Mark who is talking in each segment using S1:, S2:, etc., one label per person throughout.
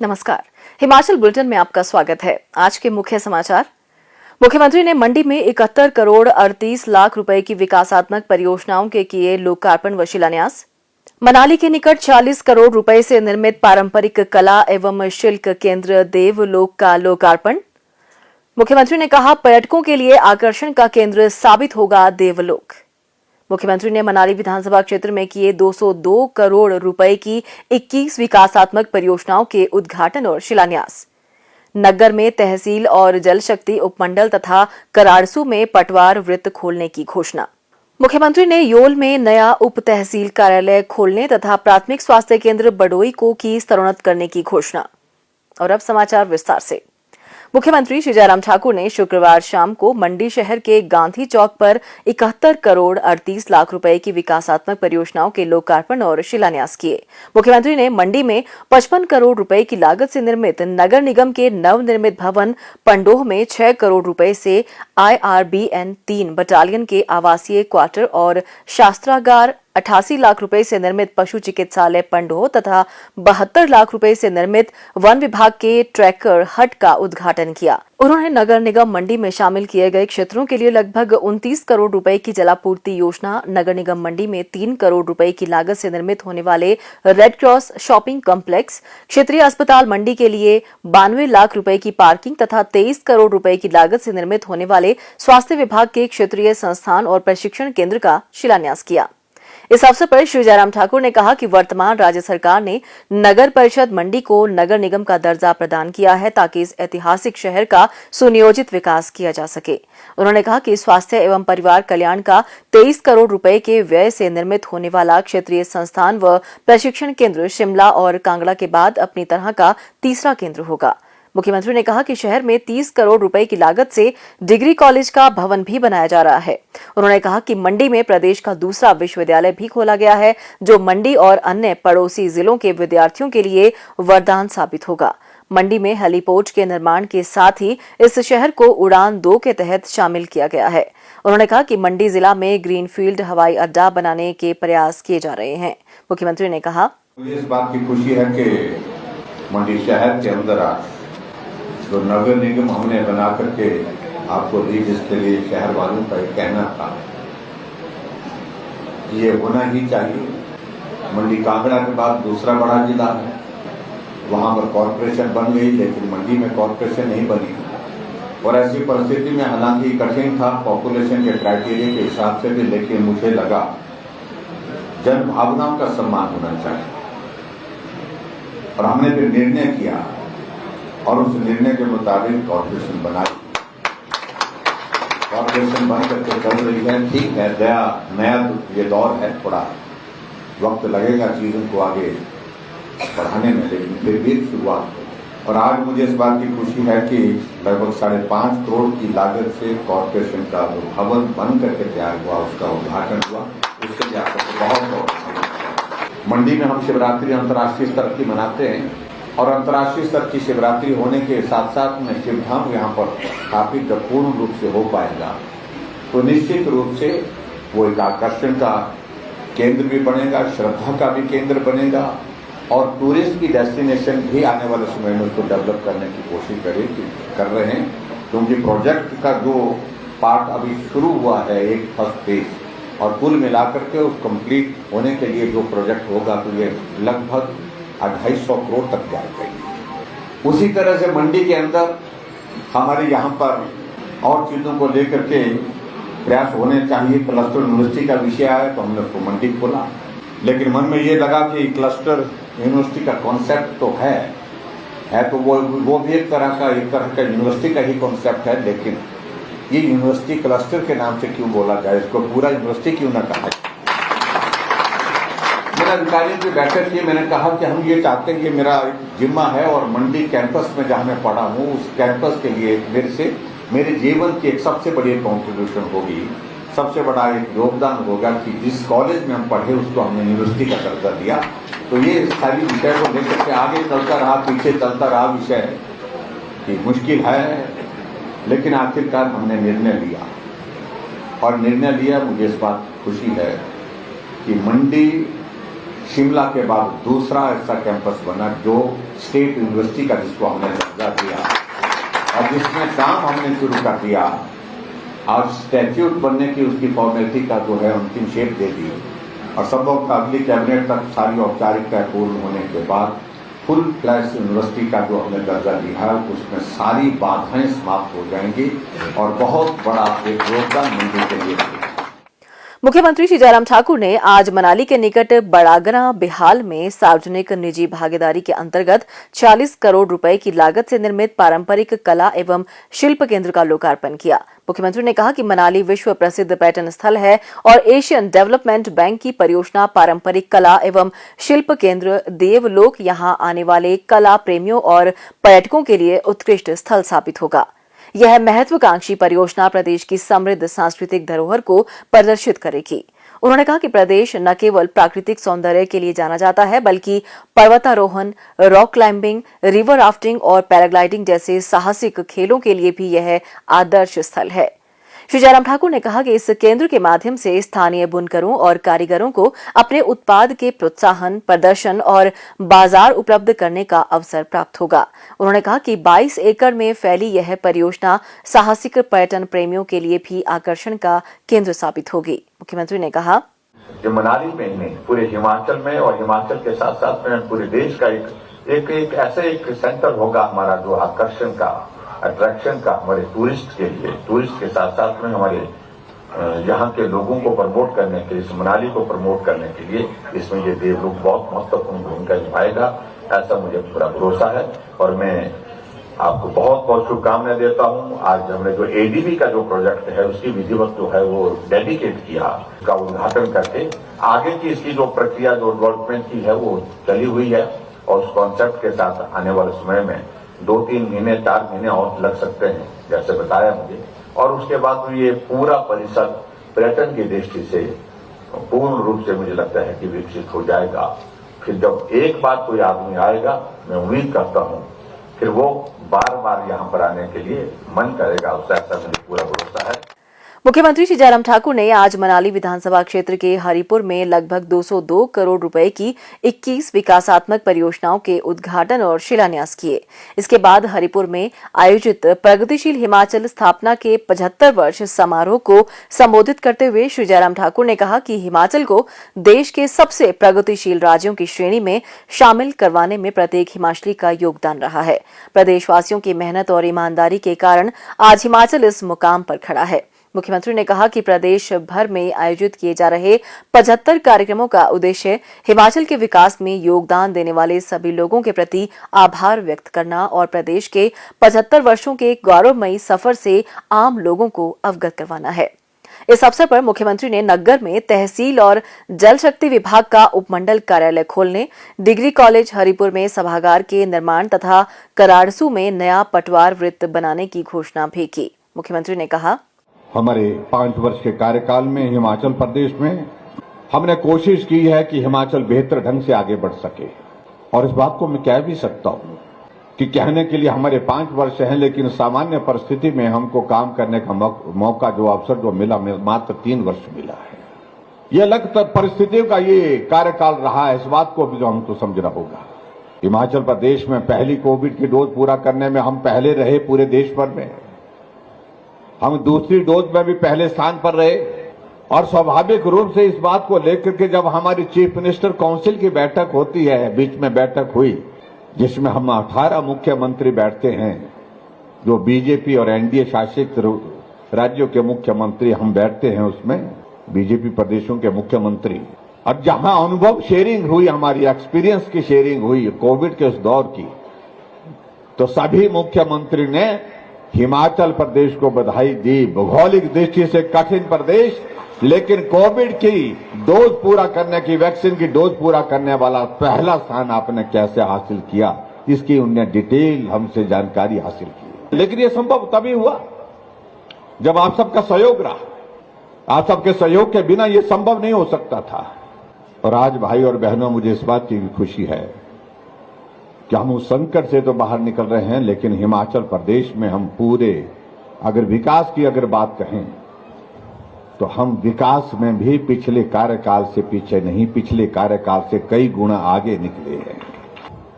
S1: नमस्कार, हिमाचल बुलेटिन में आपका स्वागत है। आज के मुख्य समाचार। मुख्यमंत्री ने मंडी में 71 करोड़ 38 लाख रुपए की विकासात्मक परियोजनाओं के किए लोकार्पण व शिलान्यास। मनाली के निकट 40 करोड़ रुपए से निर्मित पारंपरिक कला एवं शिल्प केंद्र देवलोक का लोकार्पण। मुख्यमंत्री ने कहा, पर्यटकों के लिए आकर्षण का केंद्र साबित होगा देवलोक। मुख्यमंत्री ने मनाली विधानसभा क्षेत्र में किए 202 करोड़ रुपए की 21 विकासात्मक परियोजनाओं के उद्घाटन और शिलान्यास। नग्गर में तहसील और जल शक्ति उपमंडल तथा कराड़सू में पटवार वृत्त खोलने की घोषणा। मुख्यमंत्री ने योल में नया उप तहसील कार्यालय खोलने तथा प्राथमिक स्वास्थ्य केंद्र बडोई को की स्तरोन्नत करने की घोषणा। और अब समाचार विस्तार से। मुख्यमंत्री श्री जयराम ठाकुर ने शुक्रवार शाम को मंडी शहर के गांधी चौक पर 71 करोड़ 38 लाख रुपए की विकासात्मक परियोजनाओं के लोकार्पण और शिलान्यास किए। मुख्यमंत्री ने मंडी में 55 करोड़ रुपए की लागत से निर्मित नगर निगम के नवनिर्मित भवन पंडोह में 6 करोड़ रुपए से IRBN 3 बटालियन के आवासीय क्वार्टर और शास्त्रागार 88 लाख रुपए से निर्मित पशु चिकित्सालय पंडोह तथा 72 लाख रुपए से निर्मित वन विभाग के ट्रैकर हट का उद्घाटन किया। उन्होंने नगर निगम मंडी में शामिल किए गए क्षेत्रों के लिए लगभग 29 करोड़ रुपए की जलापूर्ति योजना, नगर निगम मंडी में 3 करोड़ रुपए की लागत से निर्मित होने वाले रेड क्रॉस शॉपिंग कॉम्प्लेक्स, क्षेत्रीय अस्पताल मंडी के लिए 92 लाख रुपए की पार्किंग तथा 23 करोड़ रुपए की लागत से निर्मित होने वाले स्वास्थ्य विभाग के क्षेत्रीय संस्थान और प्रशिक्षण केंद्र का शिलान्यास किया। इस अवसर पर श्री जयराम ठाकुर ने कहा कि वर्तमान राज्य सरकार ने नगर परिषद मंडी को नगर निगम का दर्जा प्रदान किया है ताकि इस ऐतिहासिक शहर का सुनियोजित विकास किया जा सके। उन्होंने कहा कि स्वास्थ्य एवं परिवार कल्याण का 23 करोड़ रुपए के व्यय से निर्मित होने वाला क्षेत्रीय संस्थान व प्रशिक्षण केंद्र शिमला और कांगड़ा के बाद अपनी तरह का तीसरा केंद्र होगा। मुख्यमंत्री ने कहा कि शहर में 30 करोड़ रुपए की लागत से डिग्री कॉलेज का भवन भी बनाया जा रहा है। उन्होंने कहा कि मंडी में प्रदेश का दूसरा विश्वविद्यालय भी खोला गया है, जो मंडी और अन्य पड़ोसी जिलों के विद्यार्थियों के लिए वरदान साबित होगा। मंडी में हेलीपोर्ट के निर्माण के साथ ही इस शहर को उड़ान 2 के तहत शामिल किया गया है। उन्होंने कहा कि मंडी जिला में ग्रीनफील्ड हवाई अड्डा बनाने के प्रयास किए जा रहे हैं। मुख्यमंत्री ने कहा,
S2: मुझे इस बात की खुशी है कि मंडी शहर के अंदर जो नगर निगम हमने बना करके आपको दी, जिसके लिए शहर वालों का एक कहना था ये होना ही चाहिए। मंडी कांगड़ा के बाद दूसरा बड़ा जिला है, वहां पर कॉरपोरेशन बन गई, लेकिन मंडी में कॉरपोरेशन नहीं बनी। और ऐसी परिस्थिति में हालांकि कठिन था पॉपुलेशन के क्राइटेरिया के हिसाब से भी, लेकिन मुझे लगा जन भावनाओं का सम्मान होना चाहिए और हमने फिर निर्णय किया और उस निर्णय के मुताबिक कॉर्पोरेशन बनाई। कॉर्पोरेशन बन करके चल रही है। ठीक है, नया ये दौर है, थोड़ा वक्त लगेगा चीजों को आगे बढ़ाने में, लेकिन फिर भी शुरुआत हो। और आज मुझे इस बात की खुशी है कि लगभग 5.5 करोड़ की लागत से कॉर्पोरेशन का जो भवन बन करके तैयार हुआ, उसका उद्घाटन हुआ। उसके लिए आपको बहुत बहुत। मंडी में हम शिवरात्रि अंतर्राष्ट्रीय स्तर की मनाते हैं और अंतर्राष्ट्रीय स्तर की शिवरात्रि होने के साथ साथ में शिवधाम यहाँ पर स्थापित पूर्ण रूप से हो पाएगा, तो निश्चित रूप से वो एक आकर्षण का केंद्र भी बनेगा, श्रद्धा का भी केंद्र बनेगा और टूरिस्ट की डेस्टिनेशन भी आने वाले समय में उसको डेवलप करने की कोशिश कर रहे हैं। क्योंकि प्रोजेक्ट का जो पार्ट अभी शुरू हुआ है, एक फर्स्ट फेज, और कुल मिलाकर के उस कंप्लीट होने के लिए जो प्रोजेक्ट होगा तो ये लगभग 250 करोड़ तक जाएगा। उसी तरह से मंडी के अंदर हमारे यहाँ पर और चीजों को लेकर के प्रयास होने चाहिए। क्लस्टर यूनिवर्सिटी का विषय आया तो हमने उसको मंडी खोला, लेकिन मन में ये लगा कि क्लस्टर यूनिवर्सिटी का कॉन्सेप्ट तो है तो वो भी एक तरह का यूनिवर्सिटी का ही कॉन्सेप्ट है, लेकिन ये यूनिवर्सिटी क्लस्टर के नाम से क्यों बोला जाए, इसको पूरा यूनिवर्सिटी क्यों ना कहा। अधिकारियों की बैठक की, मैंने कहा कि हम ये चाहते हैं कि मेरा जिम्मा है और मंडी कैंपस में जहां मैं पढ़ा हूं उस कैंपस के लिए मेरे जीवन की एक सबसे बड़ी कंट्रीब्यूशन होगी, सबसे बड़ा एक योगदान होगा कि जिस कॉलेज में हम पढ़े उसको हमने यूनिवर्सिटी का दर्जा दिया। तो ये सारी विषय को लेकर के आगे चलता रहा, पीछे चलता रहा विषय कि मुश्किल है, लेकिन आखिरकार हमने निर्णय लिया और निर्णय लिया। मुझे इस बात की खुशी है कि मंडी शिमला के बाद दूसरा ऐसा कैंपस बना जो स्टेट यूनिवर्सिटी का जिसको हमने दर्जा दिया और जिसमें काम हमने शुरू कर दिया, आज स्टैट्यूट बनने की उसकी फॉर्मेलिटी का जो है अंतिम शेप दे दी और संभव अगली कैबिनेट तक सारी औपचारिकता पूर्ण होने के बाद फुल फ्लैश यूनिवर्सिटी का जो हमने दर्जा दिया है उसमें सारी बाधाएं समाप्त हो जाएंगी और बहुत बड़ा एक योगदान मंडी के लिए।
S1: मुख्यमंत्री श्री जयराम ठाकुर ने आज मनाली के निकट बड़ागरा बिहाल में सार्वजनिक निजी भागीदारी के अंतर्गत 40 करोड़ रुपए की लागत से निर्मित पारंपरिक कला एवं शिल्प केंद्र का लोकार्पण किया। मुख्यमंत्री ने कहा कि मनाली विश्व प्रसिद्ध पर्यटन स्थल है और एशियन डेवलपमेंट बैंक की परियोजना पारंपरिक कला एवं शिल्प केंद्र देवलोक यहां आने वाले कला प्रेमियों और पर्यटकों के लिए उत्कृष्ट स्थल साबित होगा। यह महत्वाकांक्षी परियोजना प्रदेश की समृद्ध सांस्कृतिक धरोहर को प्रदर्शित करेगी। उन्होंने कहा कि प्रदेश न केवल प्राकृतिक सौंदर्य के लिए जाना जाता है बल्कि पर्वतारोहण, रॉक क्लाइंबिंग, रिवर राफ्टिंग और पैराग्लाइडिंग जैसे साहसिक खेलों के लिए भी यह आदर्श स्थल है। श्री जयराम ठाकुर ने कहा कि इस केंद्र के माध्यम से स्थानीय बुनकरों और कारीगरों को अपने उत्पाद के प्रोत्साहन, प्रदर्शन और बाजार उपलब्ध करने का अवसर प्राप्त होगा। उन्होंने कहा कि 22 एकड़ में फैली यह परियोजना साहसिक पर्यटन प्रेमियों के लिए भी आकर्षण का केंद्र साबित होगी। मुख्यमंत्री ने कहा
S3: कि मनाली में नहीं, पूरे हिमाचल में और हिमाचल के साथ साथ में पूरे देश का एक ऐसे एक सेंटर होगा हमारा जो आकर्षण का, अट्रैक्शन का हमारे टूरिस्ट के लिए, टूरिस्ट के साथ साथ में हमारे यहाँ के लोगों को प्रमोट करने के लिए, इस मनाली को प्रमोट करने के लिए इसमें ये देवलोक बहुत महत्वपूर्ण भूमिका निभाएगा, ऐसा मुझे पूरा भरोसा है। और मैं आपको बहुत बहुत शुभकामनाएं देता हूँ। आज हमने जो एडीबी का जो प्रोजेक्ट है उसकी विधिवत जो है वो डेडिकेट किया, उसका उद्घाटन करके आगे की इसकी जो प्रक्रिया जो डेवलपमेंट की है वो चली हुई है और उस कॉन्सेप्ट के साथ आने वाले समय में 2-3 महीने 4 महीने और लग सकते हैं जैसे बताया मुझे। और उसके बाद ये पूरा परिसर पर्यटन की दृष्टि से पूर्ण रूप से मुझे लगता है कि विकसित हो जाएगा। फिर जब एक बार कोई आदमी आएगा, मैं उम्मीद करता हूं फिर वो बार बार यहाँ पर आने के लिए मन करेगा, उससे ऐसा मुझे पूरा भरोसा है।
S1: मुख्यमंत्री श्री जयराम ठाकुर ने आज मनाली विधानसभा क्षेत्र के हरिपुर में लगभग 202 करोड़ रुपए की 21 विकासात्मक परियोजनाओं के उद्घाटन और शिलान्यास किए। इसके बाद हरिपुर में आयोजित प्रगतिशील हिमाचल स्थापना के 75 वर्ष समारोह को संबोधित करते हुए श्री जयराम ठाकुर ने कहा कि हिमाचल को देश के सबसे प्रगतिशील राज्यों की श्रेणी में शामिल करवाने में प्रत्येक हिमाचली का योगदान रहा है। प्रदेशवासियों की मेहनत और ईमानदारी के कारण आज हिमाचल इस मुकाम पर खड़ा है। मुख्यमंत्री ने कहा कि प्रदेश भर में आयोजित किए जा रहे 75 कार्यक्रमों का उद्देश्य हिमाचल के विकास में योगदान देने वाले सभी लोगों के प्रति आभार व्यक्त करना और प्रदेश के 75 वर्षों के गौरवमयी सफर से आम लोगों को अवगत करवाना है। इस अवसर पर मुख्यमंत्री ने नग्गर में तहसील और जल शक्ति विभाग का उपमंडल कार्यालय खोलने, डिग्री कॉलेज हरिपुर में सभागार के निर्माण तथा कराड़सू में नया पटवार वृत्त बनाने की घोषणा भी की। मुख्यमंत्री ने कहा,
S4: हमारे 5 वर्ष के कार्यकाल में हिमाचल प्रदेश में हमने कोशिश की है कि हिमाचल बेहतर ढंग से आगे बढ़ सके। और इस बात को मैं कह भी सकता हूं कि कहने के लिए हमारे 5 वर्ष हैं, लेकिन सामान्य परिस्थिति में हमको काम करने का मौका जो अवसर जो मिला मात्र 3 वर्ष मिला है। यह अलग परिस्थितियों का ये कार्यकाल रहा है, इस बात को भी जो हमको समझना होगा। हिमाचल प्रदेश में पहली कोविड की डोज पूरा करने में हम पहले रहे पूरे देश भर में। हम दूसरी डोज में भी पहले स्थान पर रहे और स्वाभाविक रूप से इस बात को लेकर के जब हमारी चीफ मिनिस्टर काउंसिल की बैठक होती है, बीच में बैठक हुई जिसमें हम 18 मुख्यमंत्री बैठते हैं, जो बीजेपी और एनडीए शासित राज्यों के मुख्यमंत्री हम बैठते हैं, उसमें बीजेपी प्रदेशों के मुख्यमंत्री, और जहां अनुभव शेयरिंग हुई, हमारी एक्सपीरियंस की शेयरिंग हुई कोविड के उस दौर की, तो सभी मुख्यमंत्री ने हिमाचल प्रदेश को बधाई दी। भौगोलिक दृष्टि से कठिन प्रदेश, लेकिन कोविड की डोज पूरा करने की, वैक्सीन की डोज पूरा करने वाला पहला स्थान आपने कैसे हासिल किया, इसकी उनने डिटेल हमसे जानकारी हासिल की। लेकिन यह संभव तभी हुआ जब आप सबका सहयोग रहा। आप सबके सहयोग के बिना यह संभव नहीं हो सकता था। और आज भाई और बहनों, मुझे इस बात की भी खुशी है कि हम उस संकट से तो बाहर निकल रहे हैं, लेकिन हिमाचल प्रदेश में हम पूरे, अगर विकास की अगर बात कहें तो हम विकास में भी पिछले कार्यकाल से पीछे नहीं, पिछले कार्यकाल से कई गुना आगे निकले हैं।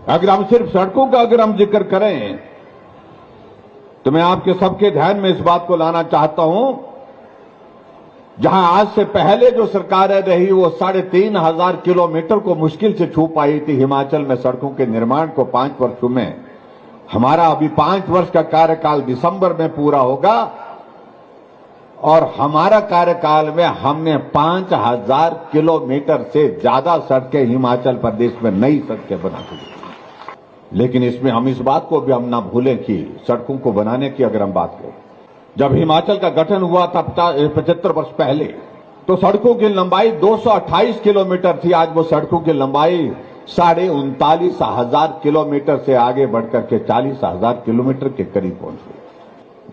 S4: अगर हम सिर्फ सड़कों का अगर हम जिक्र करें तो मैं आपके सबके ध्यान में इस बात को लाना चाहता हूं, जहां आज से पहले जो सरकारें रही वो 3,500 किलोमीटर को मुश्किल से छू पाई थी हिमाचल में सड़कों के निर्माण को 5 वर्षों में। हमारा अभी 5 वर्ष का कार्यकाल दिसंबर में पूरा होगा और हमारा कार्यकाल में हमने 5,000 किलोमीटर से ज्यादा सड़कें हिमाचल प्रदेश में नई सड़कें बना दी। लेकिन इसमें हम इस बात को भी हम ना भूलें कि सड़कों को बनाने की अगर हम बात करें, जब हिमाचल का गठन हुआ था 75 वर्ष पहले, तो सड़कों की लंबाई 228 किलोमीटर थी। आज वो सड़कों की लंबाई 39,500 किलोमीटर से आगे बढ़कर के 40,000 किलोमीटर के करीब पहुंच गई।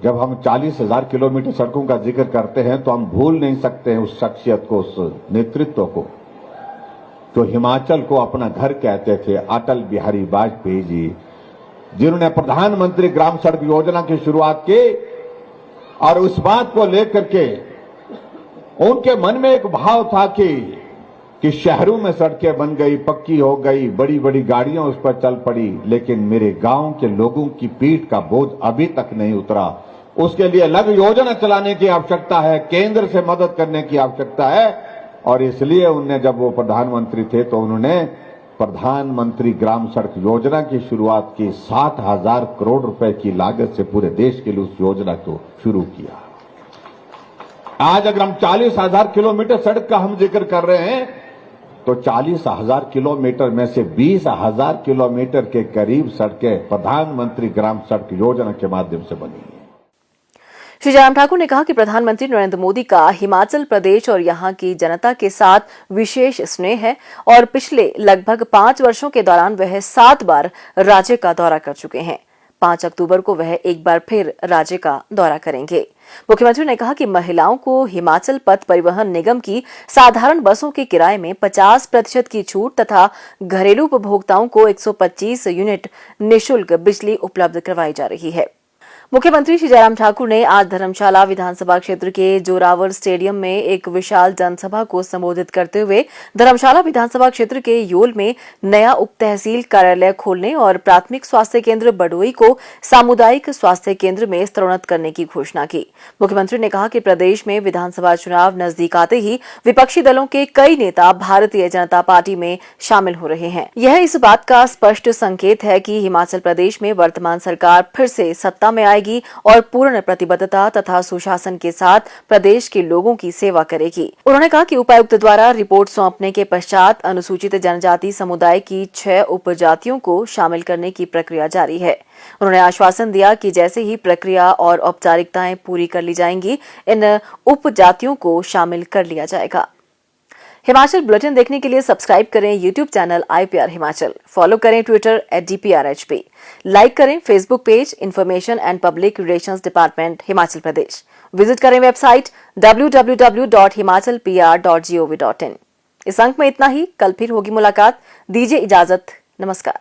S4: जब हम 40,000 किलोमीटर सड़कों का जिक्र करते हैं तो हम भूल नहीं सकते हैं उस शख्सियत को, उस नेतृत्व को जो हिमाचल को अपना घर कहते थे, अटल बिहारी वाजपेयी जी, जिन्होंने प्रधानमंत्री ग्राम सड़क योजना की शुरुआत की और उस बात को लेकर के उनके मन में एक भाव था कि शहरों में सड़कें बन गई, पक्की हो गई, बड़ी बड़ी गाड़ियां उस पर चल पड़ी, लेकिन मेरे गांव के लोगों की पीठ का बोझ अभी तक नहीं उतरा। उसके लिए अलग योजना चलाने की आवश्यकता है, केंद्र से मदद करने की आवश्यकता है। और इसलिए उन्हें जब वो प्रधानमंत्री थे तो उन्होंने प्रधानमंत्री ग्राम सड़क योजना की शुरुआत की। 7,000 करोड़ रुपए की लागत से पूरे देश के लिए उस योजना को शुरू किया। आज अगर हम 40,000 किलोमीटर सड़क का हम जिक्र कर रहे हैं तो 40,000 किलोमीटर में से 20,000 किलोमीटर के करीब सड़कें प्रधानमंत्री ग्राम सड़क योजना के माध्यम से बनी है।
S1: श्री जयराम ठाकुर ने कहा कि प्रधानमंत्री नरेंद्र मोदी का हिमाचल प्रदेश और यहां की जनता के साथ विशेष स्नेह है और पिछले लगभग 5 वर्षों के दौरान वह 7 बार राज्य का दौरा कर चुके हैं। 5 अक्टूबर को वह एक बार फिर राज्य का दौरा करेंगे। मुख्यमंत्री ने कहा कि महिलाओं को हिमाचल पथ परिवहन निगम की साधारण बसों के किराए में 50% की छूट तथा घरेलू उपभोक्ताओं को 125 यूनिट निःशुल्क बिजली उपलब्ध करवाई जा रही है। मुख्यमंत्री श्री जयराम ठाकुर ने आज धर्मशाला विधानसभा क्षेत्र के जोरावर स्टेडियम में एक विशाल जनसभा को संबोधित करते हुए धर्मशाला विधानसभा क्षेत्र के योल में नया उप तहसील कार्यालय खोलने और प्राथमिक स्वास्थ्य केंद्र बडोई को सामुदायिक स्वास्थ्य केंद्र में स्तरोन्नत करने की घोषणा की। मुख्यमंत्री ने कहा कि प्रदेश में विधानसभा चुनाव नजदीक आते ही विपक्षी दलों के कई नेता भारतीय जनता पार्टी में शामिल हो रहे हैं। यह इस बात का स्पष्ट संकेत है कि हिमाचल प्रदेश में वर्तमान सरकार फिर से सत्ता में आएगी और पूर्ण प्रतिबद्धता तथा सुशासन के साथ प्रदेश के लोगों की सेवा करेगी। उन्होंने कहा कि उपायुक्त द्वारा रिपोर्ट सौंपने के पश्चात अनुसूचित जनजाति समुदाय की 6 उपजातियों को शामिल करने की प्रक्रिया जारी है। उन्होंने आश्वासन दिया कि जैसे ही प्रक्रिया और औपचारिकताएं पूरी कर ली जाएंगी, इन उपजातियों को शामिल कर लिया जाएगा। हिमाचल बुलेटिन देखने के लिए सब्सक्राइब करें YouTube channel IPR Himachal, follow करें ट्विटर @DPRHP, लाइक करें Facebook page information and public relations department Himachal Pradesh, visit करें वेबसाइट www.himachalpr.gov.in। इस अंक में इतना ही, कल फिर होगी मुलाकात। दीजिए इजाजत, नमस्कार।